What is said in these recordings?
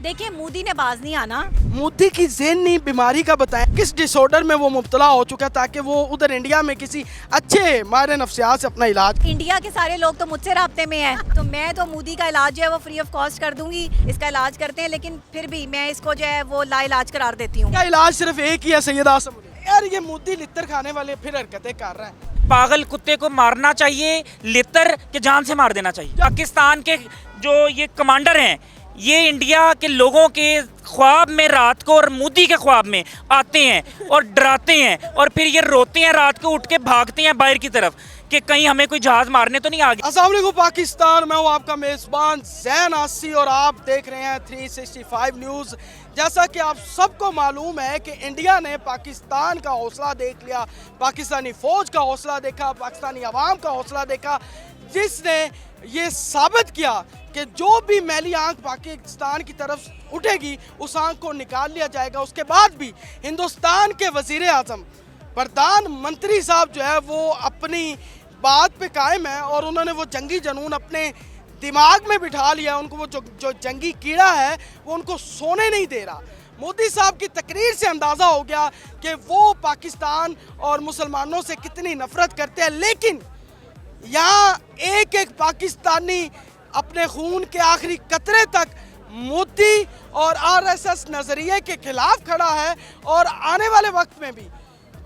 देखिए मोदी ने बाज नहीं आना। मोदी की ज़हनी बीमारी का बताएं, किस डिसऑर्डर में वो मुब्तला हो चुका है ताकि वो उधर इंडिया में किसी अच्छे माहिर नफ्सियात से अपना इलाज। इंडिया के सारे लोग तो मुझसे राब्ते में है, तो मैं तो मोदी का इलाज जो है वो फ्री ऑफ कॉस्ट कर दूंगी। इसका इलाज करते हैं, लेकिन फिर भी मैं इसको जो है वो लाइलाज करार देती हूँ। का इलाज सिर्फ एक ही है, सैयद आसम। यार ये मोदी लित्तर खाने वाले फिर हरकतें कर रहा है। पागल कुत्ते को मारना चाहिए, लितर के जान से मार देना चाहिए। पाकिस्तान के जो ये कमांडर हैं, ये इंडिया के लोगों के ख्वाब में रात को और मोदी के ख्वाब में आते हैं और डराते हैं, और फिर ये रोते हैं रात को, उठ के भागते हैं बाहर की तरफ कि कहीं हमें कोई जहाज मारने तो नहीं आ गया। अस्सलाम वालेकुम पाकिस्तान, मैं हूँ आपका मेज़बान ज़ैन आसी और आप देख रहे हैं 365 न्यूज़। जैसा कि आप सबको मालूम है कि इंडिया ने पाकिस्तान का हौसला देख लिया, पाकिस्तानी फ़ौज का हौसला देखा, पाकिस्तानी अवाम का हौसला देखा, जिसने ये साबित किया कि जो भी मैली आंख पाकिस्तान की तरफ उठेगी उस आंख को निकाल लिया जाएगा। उसके बाद भी हिंदुस्तान के वज़ीर आज़म, प्रधानमंत्री साहब जो है वो अपनी बात पे कायम है और उन्होंने वो जंगी जनून अपने दिमाग में बिठा लिया। उनको वो जो जंगी कीड़ा है वो उनको सोने नहीं दे रहा। मोदी साहब की तकरीर से अंदाज़ा हो गया कि वो पाकिस्तान और मुसलमानों से कितनी नफरत करते हैं, लेकिन यहाँ एक एक पाकिस्तानी अपने खून के आखिरी कतरे तक मोदी और आरएसएस नज़रिए के खिलाफ खड़ा है। और आने वाले वक्त में भी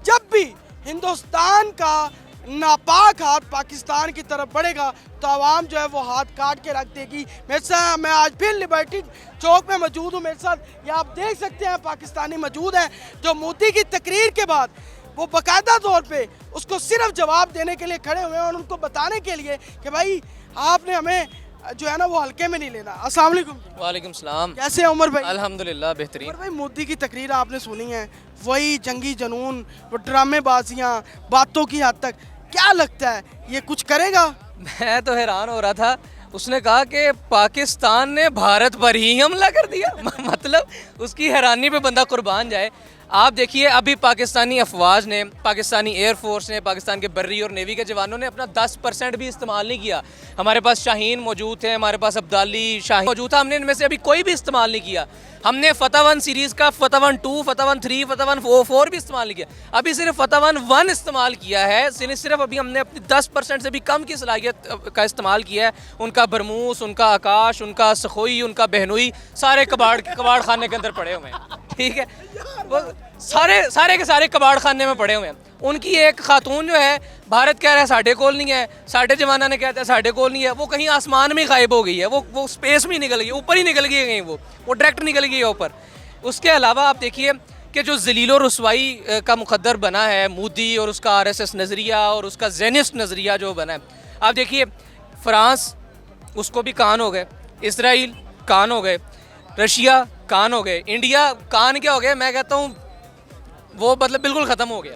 जब भी हिंदुस्तान का नापाक हाथ पाकिस्तान की तरफ बढ़ेगा तो आवाम जो है वो हाथ काट के रख देगी। मेरे साथ मैं आज फिर लिबर्टी चौक में मौजूद हूँ। मेरे साथ ये आप देख सकते हैं पाकिस्तानी मौजूद हैं जो मोदी की तकरीर के बाद वो बाकायदा तौर पे उसको सिर्फ जवाब देने के लिए खड़े हुए हैं और उनको बताने के लिए कि भाई आपने हमें जो है ना वो हल्के में नहीं लेना। अस्सलाम वालेकुम। वालेकुम सलाम। कैसे हैं उमर भाई? अल्हम्दुलिल्लाह बेहतरीन। उमर भाई, मोदी की तकरीर आपने सुनी है, वही जंगी जनून, वो ड्रामेबाजियाँ, बातों की हद तक, क्या लगता है ये कुछ करेगा? मैं तो हैरान हो रहा था, उसने कहा कि पाकिस्तान ने भारत पर ही हमला कर दिया। मतलब उसकी हैरानी पे बंदा कुर्बान जाए। आप देखिए अभी पाकिस्तानी अफवाज ने, पाकिस्तानी एयरफोर्स ने, पाकिस्तान के बर्री और नेवी के जवानों ने अपना 10% भी इस्तेमाल नहीं किया। हमारे पास शाहीन मौजूद थे, हमारे पास अब्दाली शाहीन मौजूद था, हमने इनमें से अभी कोई भी इस्तेमाल नहीं किया। हमने फतह 1 सीरीज़ का फतह 1 2, फतह 1 3, फतह 1 4 भी इस्तेमाल नहीं किया। अभी सिर्फ फतह 1 इस्तेमाल किया है। सिर्फ अभी हमने अपनी 10% से भी कम की सलाहियत का इस्तेमाल किया है। उनका बरमूस, उनका आकाश, उनका सखोई, उनका बहनोई सारे कबाड़ खाने के अंदर पड़े हुए हैं। ठीक है, वो सारे के सारे कबाड़ खाने में पड़े हुए हैं। उनकी एक खातून जो है, भारत कह रहा है साढ़े कोल नहीं है, साढ़े जमाना ने कहता है साढ़े कोल नहीं है, वो कहीं आसमान में गायब हो गई है, वो स्पेस में निकल गई, ऊपर ही निकल गई है कहीं, वो डायरेक्ट निकल गई है ऊपर। उसके अलावा आप देखिए कि जो जलील और रुसवाई का मुकद्दर बना है मोदी और उसका आरएसएस नज़रिया और उसका ज़ेनिस्ट नज़रिया जो बना है, आप देखिए फ्रांस, उसको भी कान हो गए, इसराइल कान हो गए, रशिया कान हो गए, इंडिया कान क्या हो गया, मैं कहता हूँ वो मतलब बिल्कुल ख़त्म हो गया।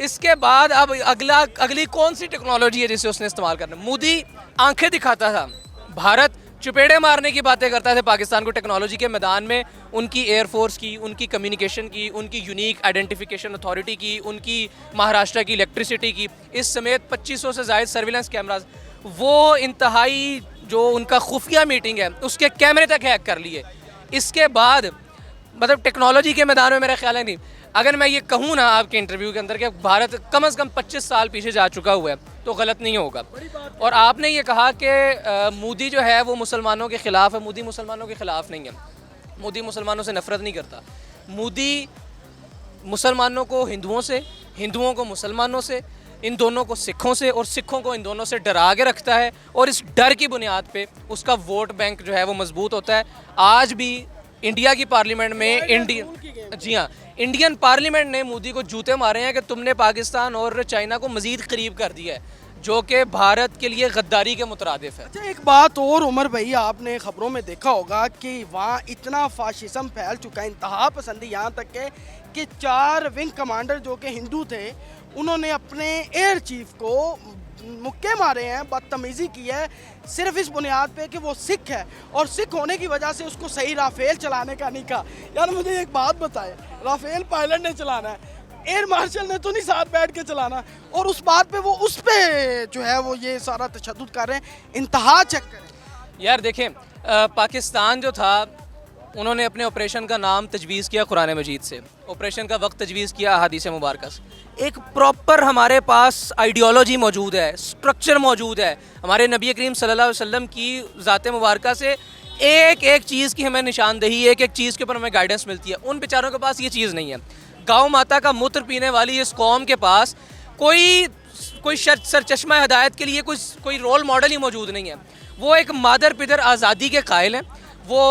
इसके बाद अब अगली कौन सी टेक्नोलॉजी है जिसे उसने इस्तेमाल करना? मोदी आंखें दिखाता था, भारत चुपेड़े मारने की बातें करता था पाकिस्तान को टेक्नोलॉजी के मैदान में। उनकी एयरफोर्स की, उनकी कम्युनिकेशन की, उनकी यूनिक आइडेंटिफिकेशन अथॉरिटी की, उनकी महाराष्ट्र की इलेक्ट्रिसिटी की, इस समेत 2500 से ज़ायद सर्विलेंस कैमराज, वो इंतहाई जो उनका खुफिया मीटिंग है उसके कैमरे तक हैक कर लिए। इसके बाद मतलब टेक्नोलॉजी के मैदान में मेरा ख्याल है नहीं। अगर मैं ये कहूँ ना आपके इंटरव्यू के अंदर कि भारत कम से कम 25 साल पीछे जा चुका हुआ है तो गलत नहीं होगा। और आपने ये कहा कि मोदी जो है वो मुसलमानों के ख़िलाफ़ है। मोदी मुसलमानों के ख़िलाफ़ नहीं है, मोदी मुसलमानों से नफ़रत नहीं करता। मोदी मुसलमानों को हिंदुओं से, हिंदुओं को मुसलमानों से, इन दोनों को सिखों से और सिखों को इन दोनों से डरा के रखता है, और इस डर की बुनियाद पे उसका वोट बैंक जो है वो मजबूत होता है। आज भी इंडिया की पार्लियामेंट में इंडियन पार्लियामेंट ने मोदी को जूते मारे हैं कि तुमने पाकिस्तान और चाइना को मज़ीद करीब कर दिया है, जो कि भारत के लिए गद्दारी के मुतरादिफ है। अच्छा, एक बात और उमर भाई, आपने ख़बरों में देखा होगा कि वहाँ इतना फाशिज्म फैल चुका है, इंतहा पसंदी, यहाँ तक के कि 4 विंग कमांडर जो कि हिंदू थे उन्होंने अपने एयर चीफ को मुक्के मारे हैं, बदतमीज़ी की है, सिर्फ इस बुनियाद पे कि वो सिख है और सिख होने की वजह से उसको सही राफेल चलाने का नहीं कहा। यार मुझे एक बात बताए, राफेल पायलट ने चलाना है, एयर मार्शल ने तो नहीं साथ बैठ के चलाना, और उस बात पे वो उस पे जो है वो ये सारा तशद्दुद कर रहे हैं, इंतहा चेक करें। यार देखें, पाकिस्तान जो था उन्होंने अपने ऑपरेशन का नाम तजवीज़ किया कुरान मजीद से, ऑपरेशन का वक्त तजवीज़ किया अहादीस मुबारक से। एक प्रॉपर हमारे पास आइडियोलॉजी मौजूद है, स्ट्रक्चर मौजूद है। हमारे नबी करीम सल्लल्लाहु अलैहि वसल्लम की ज़ात मुबारक से एक एक चीज़ की हमें निशानदेही, एक एक चीज़ के ऊपर हमें गाइडेंस मिलती है। उन बेचारों के पास ये चीज़ नहीं है। गौ माता का मूत्र पीने वाली इस कौम के पास कोई सरचश्मा हिदायत के लिए कोई रोल मॉडल ही मौजूद नहीं है। वो एक मादर पिदर आज़ादी के कायल हैं, वो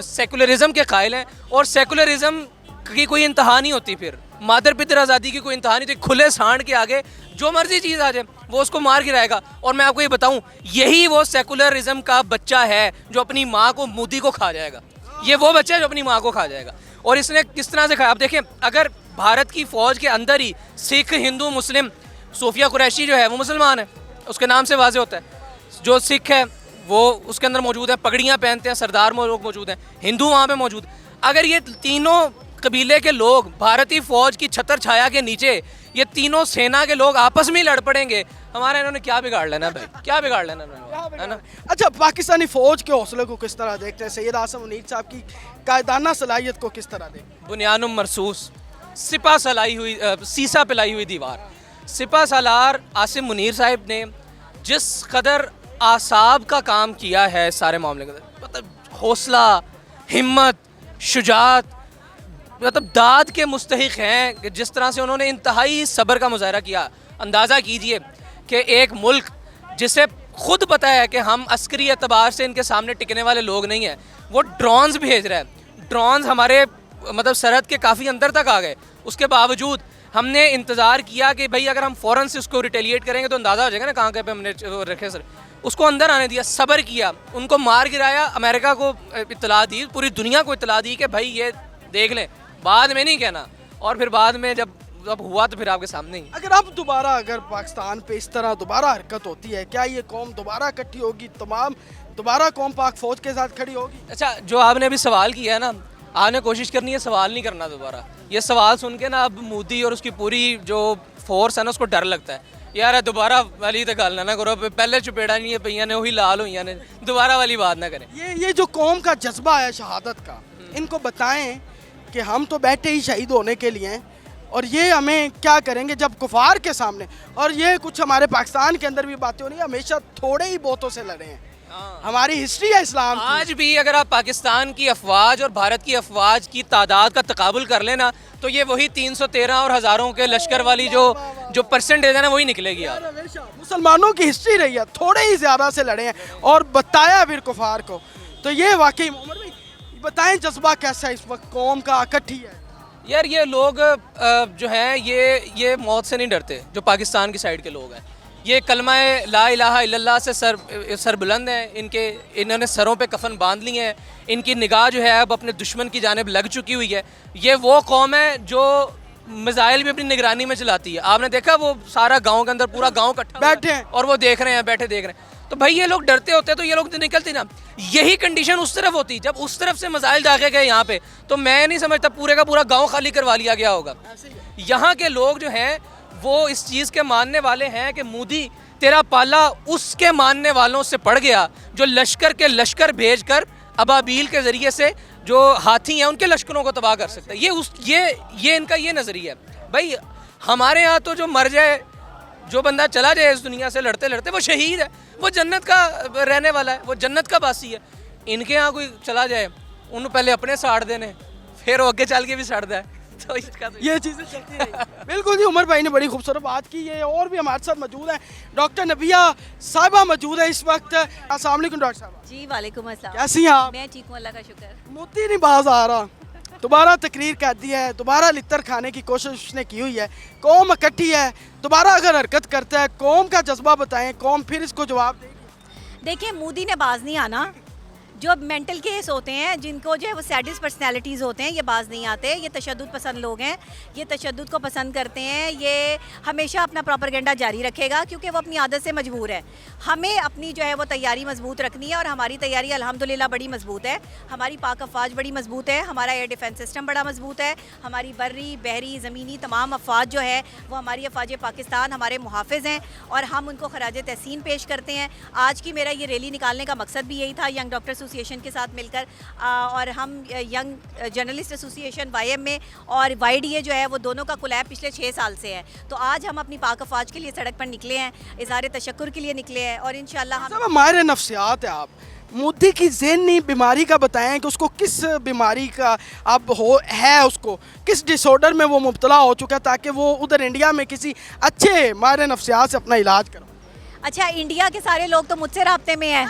सेकुलरिज़म के कायल हैं, और सेकुलरिज़म की कोई इंतहा नहीं होती। फिर मादर पिदर आज़ादी की कोई इंतहा नहीं होती। खुले सांड के आगे जो मर्जी चीज़ आ जाए वो उसको मार गिराएगा। और मैं आपको ये बताऊं, यही वो सेकुलरिज़म का बच्चा है जो अपनी माँ को, मोदी को खा जाएगा। ये वो बच्चा है जो अपनी माँ को खा जाएगा। और इसने किस तरह से खाया आप देखें। अगर भारत की फ़ौज के अंदर ही सिख, हिंदू, मुस्लिम, सोफिया कुरैशी जो है वो मुसलमान है, उसके नाम से वाज़े होता है। जो सिख है वो उसके अंदर मौजूद है, पगड़ियाँ पहनते हैं, सरदार लोग मौजूद हैं, हिंदू वहाँ पे मौजूद। अगर ये तीनों कबीले के लोग भारतीय फ़ौज की छतर छाया के नीचे, ये तीनों सेना के लोग आपस में ही लड़ पड़ेंगे, हमारा इन्होंने क्या बिगाड़ लेना भाई, क्या बिगाड़ लेना इन्होंने, है ना। अच्छा, पाकिस्तानी फौज के हौसले को किस तरह देखते हैं? सैयद आसिम मुनीर साहब की कायदाना सलाहियत को किस तरह देखते हैं? बुनियानुम मरसूस, सिपा सलाई हुई, सीसा पिलाई हुई दीवार। सिपा सालार आसिम मुनीर साहब ने जिस कदर आसाब का काम किया है सारे मामले के अंदर, मतलब हौसला, हिम्मत, शुजात, मतलब दाद के मुस्तहिक हैं कि जिस तरह से उन्होंने इंतहाई सब्र का मुजाहरा किया। अंदाज़ा कीजिए कि एक मुल्क जिसे खुद पता है कि हम अस्करी एतबार से इनके सामने टिकने वाले लोग नहीं हैं, वो ड्रोन्स भेज रहा है। ड्रोन्स हमारे मतलब सरहद के काफ़ी अंदर तक आ गए। उसके बावजूद हमने इंतज़ार किया कि भाई अगर हम फ़ौरन से उसको रिटेलिएट करेंगे तो अंदाज़ा हो जाएगा ना कहाँ पे हमने रखे सर। उसको अंदर आने दिया, सब्र किया, उनको मार गिराया। अमेरिका को इत्तला दी, पूरी दुनिया को इत्तला दी कि भाई ये देख लें, बाद में नहीं कहना। और फिर बाद में जब हुआ तो फिर आपके सामने ही। अगर पाकिस्तान पे इस तरह दोबारा हरकत होती है, क्या ये कौम दोबारा इकट्ठी होगी, दोबारा कौम पाक फौज के साथ खड़ी होगी? अच्छा, जो आपने अभी सवाल किया है ना, आपने कोशिश करनी है सवाल नहीं करना दोबारा। ये सवाल सुन के ना अब मोदी और उसकी पूरी जो फोर्स है ना उसको डर लगता है, यार दोबारा वाली तो गल ना करो, पहले चुपेड़ा नहीं है पईया ने, वही लाल हुई ने, दोबारा वाली बात ना करें। ये जो कौम का जज्बा है शहादत का, इनको बताएं कि हम तो बैठे ही शहीद होने के लिए हैं, और ये हमें क्या करेंगे जब कुफार के सामने। और ये कुछ हमारे पाकिस्तान के अंदर भी बातें हो रही हैं, हमेशा थोड़े ही बोतों से लड़े हैं। हमारी हिस्ट्री है इस्लाम की। आज भी अगर आप पाकिस्तान की अफवाज और भारत की अफवाज की तादाद का तकाबुल कर लेना तो ये वही 313 और हज़ारों के लश्कर वाली जो परसेंटेज है ना वही निकलेगी। यार मुसलमानों की हिस्ट्री रही है, थोड़े ही ज़्यादा से लड़े हैं और बताया फिर कुफार को। तो ये वाकई उमर भाई बताएं जज्बा कैसा है इस वक्त कौम का इकट्ठी है? यार ये लोग जो हैं ये मौत से नहीं डरते, जो पाकिस्तान की साइड के लोग हैं। ये कलमा ला इलाहा इल्लल्लाह से सर बुलंद हैं, इन्होंने सरों पे कफन बांध लिए हैं, इनकी निगाह जो है अब अपने दुश्मन की जानिब लग चुकी हुई है। ये वो कौम है जो मिसाइल भी अपनी निगरानी में चलाती है। आपने देखा वो सारा गांव के अंदर पूरा गांव इकट्ठा बैठे हैं और वो देख रहे हैं, बैठे देख रहे हैं। तो भाई ये लोग डरते होते तो ये लोग तो निकलते ना। यही कंडीशन उस तरफ होती, जब उस तरफ से मिसाइल दागे गए यहाँ पे, तो मैं नहीं समझता पूरे का पूरा गाँव खाली करवा लिया गया होगा। यहाँ के लोग जो हैं वो इस चीज़ के मानने वाले हैं कि मोदी तेरा पाला उसके मानने वालों से पड़ गया जो लश्कर के लश्कर भेजकर अबाबील के ज़रिए से जो हाथी हैं उनके लश्करों को तबाह कर सकता है। ये इनका ये नज़रिया है। भाई हमारे यहाँ तो जो मर जाए, जो बंदा चला जाए इस दुनिया से लड़ते लड़ते, वो शहीद है, वो जन्नत का रहने वाला है, वो जन्नत का बासी है। इनके यहाँ कोई चला जाए उन्होंने पहले अपने साड़ देने, फिर वो आगे चल के भी साड़ता है। तो इसका ये चीज़ें चलती रही। बिल्कुल जी, उमर भाई ने बड़ी खूबसूरत बात की है। और भी हमारे साथ मौजूद है डॉक्टर नबिया साहिबा मौजूद है इस वक्त। अस्सलाम वालेकुम डॉक्टर साहब। जी वालेकुम अस्सलाम। कैसी हैं आप? मैं ठीक हूँ, अल्लाह का शुक्र। मोती नहीं बाज आ रहा, दोबारा तकरीर कर दी है, दोबारा लित्तर खाने की कोशिश उसने की हुई है। कौम इकट्ठी है, दोबारा अगर हरकत करता है, कौम का जज्बा बताएं, कौम फिर इसको जवाब देगी। देखिए मोदी ने बाज नहीं आना। जो मेंटल केस होते हैं, जिनको जो है वो सैडिस्ट पर्सनैलिटीज़ होते हैं, ये बाज नहीं आते। ये तशद्दुद पसंद लोग हैं, ये तशद्दुद को पसंद करते हैं। ये हमेशा अपना प्रोपेगेंडा जारी रखेगा क्योंकि वो अपनी आदत से मजबूर है। हमें अपनी जो है वो तैयारी मजबूत रखनी है और हमारी तैयारी अल्हम्दुलिल्लाह बड़ी मजबूत है। हमारी पाक अफवाज बड़ी मजबूत है, हमारा एयर डिफेंस सिस्टम बड़ा मजबूत है, हमारी बर्री बहरी ज़मीनी तमाम अफवाज जो है वो हमारी अफवाज पाकिस्तान हमारे मुहाफ़िज़ हैं और हम उनको खराज तहसीन पेश करते हैं। आज की मेरा ये रैली निकालने का मकसद भी यही था। यंग डॉक्टर्स एसोसिएशन के साथ मिलकर और हम यंग जर्नलिस्ट एसोसिएशन YM में और YDA जो है वो दोनों का कोलैब पिछले 6 साल से है। तो आज हम अपनी पाक अफवाज के लिए सड़क पर निकले हैं, इज़हार तशक्कुर के लिए निकले हैं और इंशाल्लाह हम माहिर नफ्सियात है आप, मोदी की ज़हनी बीमारी का बताएं कि उसको किस बीमारी का अब है, उसको किस डिसऑर्डर में वो मुब्तला हो चुका है, ताकि वो उधर इंडिया में किसी अच्छे माहिर नफ्सियात से अपना इलाज करो। अच्छा, इंडिया के सारे लोग तो मुझसे राब्ते में हैं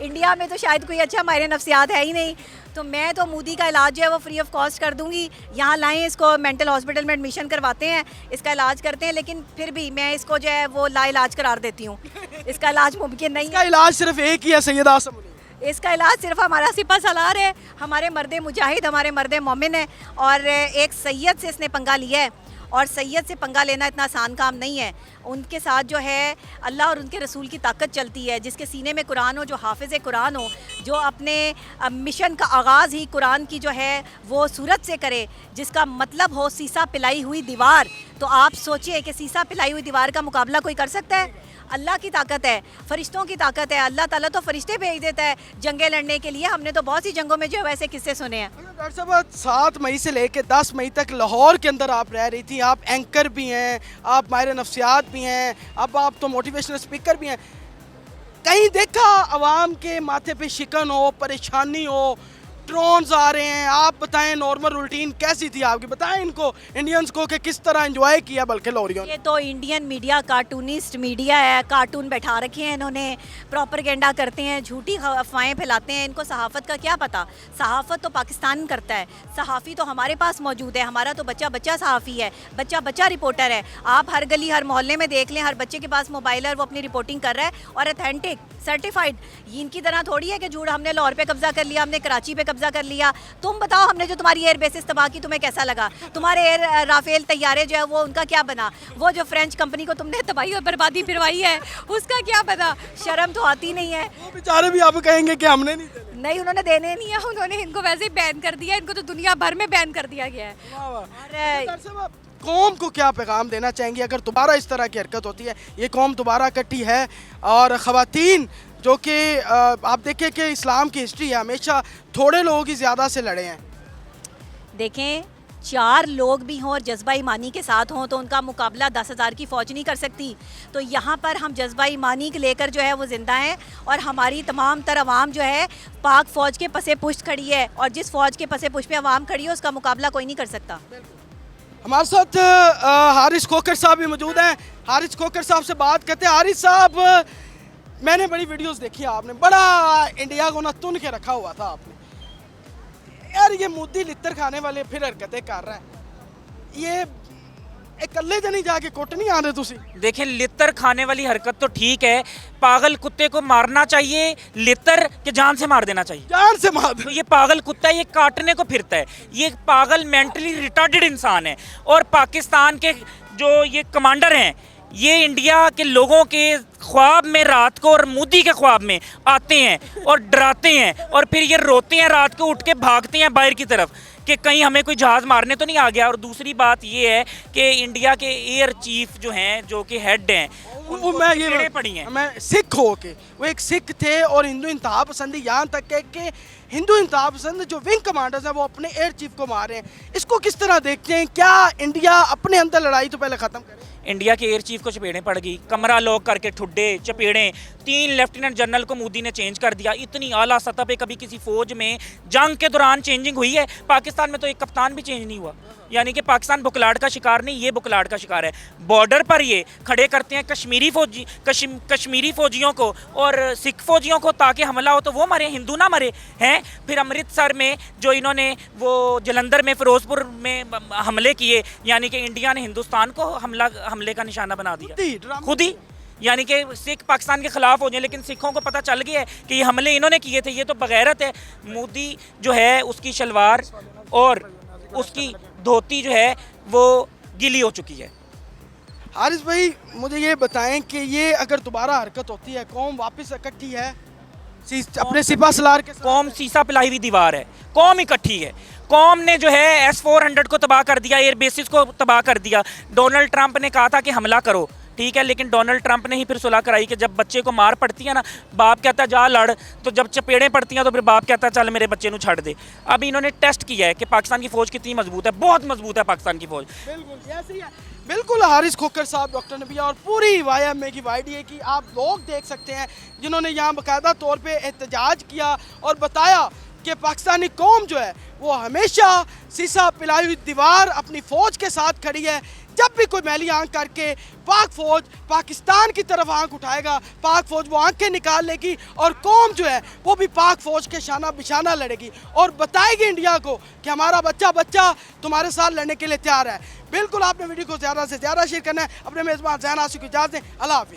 इंडिया में तो शायद कोई अच्छा माहिर नफ्सियात है ही नहीं, तो मैं तो मोदी का इलाज जो है वो फ्री ऑफ कॉस्ट कर दूंगी। यहाँ लाएं इसको, मेंटल हॉस्पिटल में एडमिशन करवाते हैं, इसका इलाज करते हैं, लेकिन फिर भी मैं इसको जो है वो लाइलाज करार देती हूँ। इसका इलाज मुमकिन नहीं इसका है। इलाज सिर्फ एक ही है, सैयदा आसम अली। इसका इलाज सिर्फ हमारा सिपा सलार है, हमारे मर्द मुजाहिद, हमारे मर्द मोमिन है, और एक सैयद से इसने पंगा लिया है, और सैयद से पंगा लेना इतना आसान काम नहीं है। उनके साथ जो है अल्लाह और उनके रसूल की ताकत चलती है, जिसके सीने में कुरान हो, जो हाफिज़ कुरान हो, जो अपने मिशन का आगाज़ ही कुरान की जो है वो सूरत से करे, जिसका मतलब हो सीसा पिलाई हुई दीवार। तो आप सोचिए कि सीसा पिलाई हुई दीवार का मुकाबला कोई कर सकता है? अल्लाह की ताकत है, फरिश्तों की ताकत है। अल्लाह ताला तो फरिश्ते भेज देता है जंगें लड़ने के लिए। हमने तो बहुत सी जंगों में जो है वैसे किस्से सुने हैं। डॉक्टर साहब, 7 मई से लेकर 10 मई तक लाहौर के अंदर आप रह रही थी, आप एंकर भी हैं, आप माहिर नफ्सियात भी हैं, अब आप तो मोटिवेशनल स्पीकर भी हैं। कहीं देखा आवाम के माथे पे शिकन हो, परेशानी हो, ड्रोन्स आ रहे हैं? आप बताएं नॉर्मल रूटीन कैसी थी आपकी, बताएं इनको इंडियंस को कि किस तरह एंजॉय किया बल्कि लोरियों ने। ये तो इंडियन मीडिया कार्टूनिस्ट मीडिया है, कार्टून बैठा रखे हैं इन्होंने, प्रोपेगेंडा करते हैं, झूठी अफवाहें फैलाते हैं। इनको सहाफ़त का क्या पता? सहाफ़त तो पाकिस्तान करता है, सहाफ़ी तो हमारे पास मौजूद है, हमारा तो बच्चा बच्चा सहाफ़ी है, बच्चा बच्चा रिपोर्टर है। आप हर गली हर मोहल्ले में देख लें, हर बच्चे के पास मोबाइल है और वो अपनी रिपोर्टिंग कर रहा है, और अथेंटिक सर्टिफाइड। इनकी तरह थोड़ी है कि झूठ हमने लाहौर पे कब्जा कर लिया, हमने कराची पे कब्जा कर लिया। तुम बताओ, हमने जो तुम्हारी एयर बेसिस तबाह की तुम्हें कैसा लगा? तुम्हारे एयर राफेल तैयारे जो है वो उनका क्या बना? वो जो फ्रेंच कंपनी को तुमने तबाही और बर्बादी फिरवाई है उसका क्या पता? शर्म तो आती नहीं है। वो बेचारे भी आप कहेंगे कि हमने नहीं, उन्होंने देने नहीं है, उन्होंने इनको वैसे ही बैन कर दिया, इनको तो दुनिया भर में बैन कर दिया गया है। और कौम को क्या पैगाम देना चाहेंगे अगर दोबारा इस तरह की हरकत होती है? ये कौम दोबारा इकट्ठी है, और ख़वातीन जो कि आप देखें कि इस्लाम की हिस्ट्री है, हमेशा थोड़े लोग ही ज़्यादा से लड़े हैं। देखें, 4 लोग भी हों और जज्बा ईमानी के साथ हों तो उनका मुकाबला 10,000 की फ़ौज नहीं कर सकती। तो यहाँ पर हम जज्बा ईमानी के लेकर जो है वो ज़िंदा हैं, और हमारी तमाम तर अवाम जो है पाक फ़ौज के पसे पुश्त खड़ी है, और जिस फ़ौज के पसे पुश्त पे अवाम खड़ी है उसका मुकाबला कोई नहीं कर सकता। हमारे साथ हारिस खोकर साहब भी मौजूद हैं। हारिस खोकर साहब से बात करते हैं। हारिस साहब, मैंने बड़ी वीडियोस देखी, आपने बड़ा इंडिया को ना तुन के रखा हुआ था आपने। यार ये मोदी लित्तर खाने वाले फिर हरकतें कर रहा है, ये इकल्ले जनी जाके कुट नहीं आने तुसी? देखें, लित्तर खाने वाली हरकत तो ठीक है, पागल कुत्ते को मारना चाहिए, लित्तर के जान से मार देना चाहिए। जान से मार तो ये पागल कुत्ता है, ये काटने को फिरता है, ये पागल मेंटली रिटार्डेड इंसान है। और पाकिस्तान के जो ये कमांडर हैं, ये इंडिया के लोगों के ख्वाब में रात को और मोदी के ख्वाब में आते हैं और डराते हैं, और फिर ये रोते हैं रात को, उठ के भागते हैं बाहर की तरफ कि कहीं हमें कोई जहाज़ मारने तो नहीं आ गया। और दूसरी बात ये है कि इंडिया के एयर चीफ जो हैं, जो कि हेड हैं, वो मैं ये कीड़े पड़ी हैं। मैं सिख हो के, वो एक सिख थे और हिंदू इंतहा पसंदी, यहाँ तक है कि हिंदू इंतहा पसंद जो विंग कमांडर्स हैं वो अपने एयर चीफ को मार रहे हैं। इसको किस तरह देखते हैं? क्या इंडिया अपने अंदर लड़ाई तो पहले ख़त्म करे? इंडिया के एयर चीफ को चपेड़ें पड़ गई, कमरा लॉक करके ठुड्डे चपेड़ें, 3 लेफ्टिनेंट जनरल को मोदी ने चेंज कर दिया। इतनी आला सतह पे कभी किसी फौज में जंग के दौरान चेंजिंग हुई है? पाकिस्तान में तो एक कप्तान भी चेंज नहीं हुआ। यानी कि पाकिस्तान बुकलाट का शिकार नहीं, ये बुकलाट का शिकार है। बॉर्डर पर ये खड़े करते हैं कश्मीरी फौजियों को और सिख फौजियों को, ताकि हमला हो तो वो मरे, हिंदू ना मरे हैं। फिर अमृतसर में जो इन्होंने वो जलंधर में, फिरोजपुर में हमले किए, यानी कि इंडिया ने हिंदुस्तान को हमले का निशाना बना दिया खुद ही। यानी कि सिख पाकिस्तान के खिलाफ हो जाए, लेकिन सिखों को पता चल गया है कि ये हमले इन्होंने किए थे। ये तो बगैरत है। मोदी जो है उसकी शलवार और उसकी धोती जो है वो गीली हो चुकी है। हारिस भाई, मुझे ये बताएं कि ये अगर दोबारा हरकत होती है, कौम वापस इकट्ठी है अपने सिपा सलार के साथ? कौम सीसा पिलाई हुई दीवार है, कौम इकट्ठी है। कौम ने जो है S-400 को तबाह कर दिया, एयर बेसिस को तबाह कर दिया। डोनाल्ड ट्रंप ने कहा था कि हमला करो, ठीक है, लेकिन डोनाल्ड ट्रंप ने ही फिर सुलह कराई कि जब बच्चे को मार पड़ती है ना, बाप कहता है जा लड़, तो जब चपेड़ें पड़ती हैं तो फिर बाप कहता है चल मेरे बच्चे को छड़ दे। अब इन्होंने टेस्ट किया है कि पाकिस्तान की फ़ौज कितनी मजबूत है, बहुत मजबूत है पाकिस्तान की फ़ौज। बिल्कुल ऐसे ही है। बिल्कुल हारिस खोखर साहब, डॉक्टर नबिया और पूरी YMA की वाइडी की आप लोग देख सकते हैं जिन्होंने यहाँ बाकायदा तौर पे एहतजाज किया और बताया कि पाकिस्तानी कौम जो है वो हमेशा शीशा पिलाई हुई दीवार अपनी फ़ौज के साथ खड़ी है। जब भी कोई मैली आंख करके पाक फ़ौज पाकिस्तान की तरफ आंख उठाएगा, पाक फ़ौज वो आंखें निकाल लेगी और कौम जो है वो भी पाक फ़ौज के शाना बिशाना लड़ेगी और बताएगी इंडिया को कि हमारा बच्चा बच्चा तुम्हारे साथ लड़ने के लिए तैयार है। बिल्कुल आपने वीडियो को ज़्यादा से ज़्यादा शेयर करना है। अपने मेज़बान ज़ैन आसिफ को इजाज़त दें। अल्लाह हाफ़िज़।